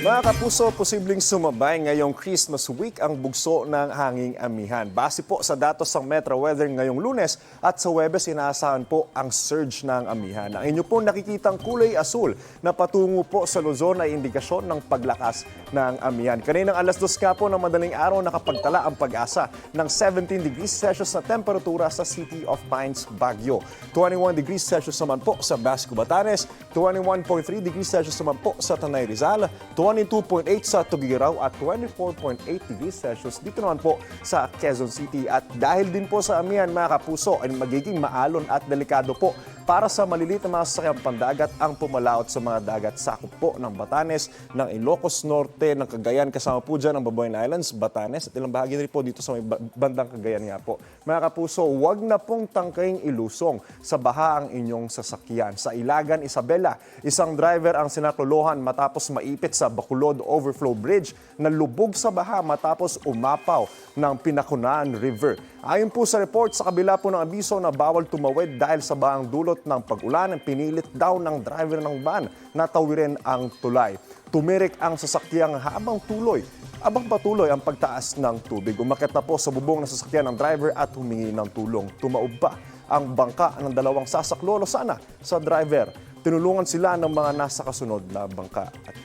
Mga kapuso, posibleng sumabay ngayong Christmas week ang bugso ng hanging amihan. Base po sa datos ng Metro Weather ngayong Lunes at sa Huwebes, inaasahan po ang surge ng amihan. Ang inyo po nakikitang kulay asul na patungo po sa Luzon ay indikasyon ng paglakas ng amihan. Kaninang alas 2 nga po ng madaling araw nakapagtala ang Pag-asa ng 17 degrees Celsius na temperatura sa City of Pines, Baguio. 21 degrees Celsius naman po sa Basco, Batanes, 21.3 degrees Celsius naman po sa Tanay, Rizal, 22.8 sa Tugigaraw at 24.8 degrees Celsius dito naman po sa Quezon City. At dahil din po sa amihan, mga kapuso, ay magiging maalon at delikado po para sa maliliit na mga sasakyang pandagat ang pumalaot sa mga dagat sakop po ng Batanes, ng Ilocos Norte, ng Cagayan, kasama po dyan ang Babuyan Islands, Batanes at ilang bahagi rin po dito sa may bandang Cagayan nga po. Mga kapuso, huwag na pong tangkaying ilusong sa baha ang inyong sasakyan. Sa Ilagan, Isabela, isang driver ang sinaklolohan matapos maipit sa Bacolod Overflow Bridge na lubog sa baha matapos umapaw ng Pinakunaan River. Ayon po sa report, sa kabila po ng abiso na bawal tumawid dahil sa bahang dulot ng pag-ulan, pinilit daw ng driver ng van na tawirin ang tulay. Tumirik ang sasakyang habang patuloy ang pagtaas ng tubig. Umakyat na po sa bubong ng sasakyan ng driver at humingi ng tulong. Tumaob pa ang bangka ng dalawang sasaklolo sana sa driver. Tinulungan sila ng mga nasa kasunod na bangka at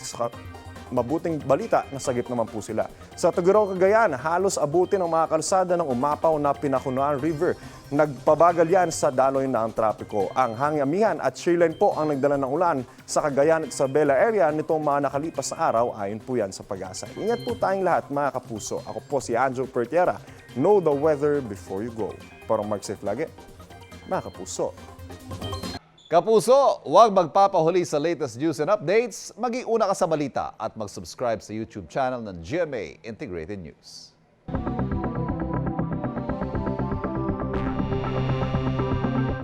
mabuting balita, nasagip naman po sila. Sa Tugigaraw, Cagayan, halos abutin ang mga kalsada ng umapaw na Pinakunaan River. Nagpabagal yan sa daloy ng trapiko. Ang hanging amihan at shearline po ang nagdala ng ulan sa Cagayan at Isabela area nitong mga nakalipas na araw, ayon po yan sa Pag-asa. Ingat po tayong lahat, mga kapuso. Ako po si Anjo Pertiera. Know the weather before you go. Parang Mark Safe lagi, mga kapuso. Kapuso, huwag magpapahuli sa latest news and updates. Mag-iuna ka sa balita at mag-subscribe sa YouTube channel ng GMA Integrated News.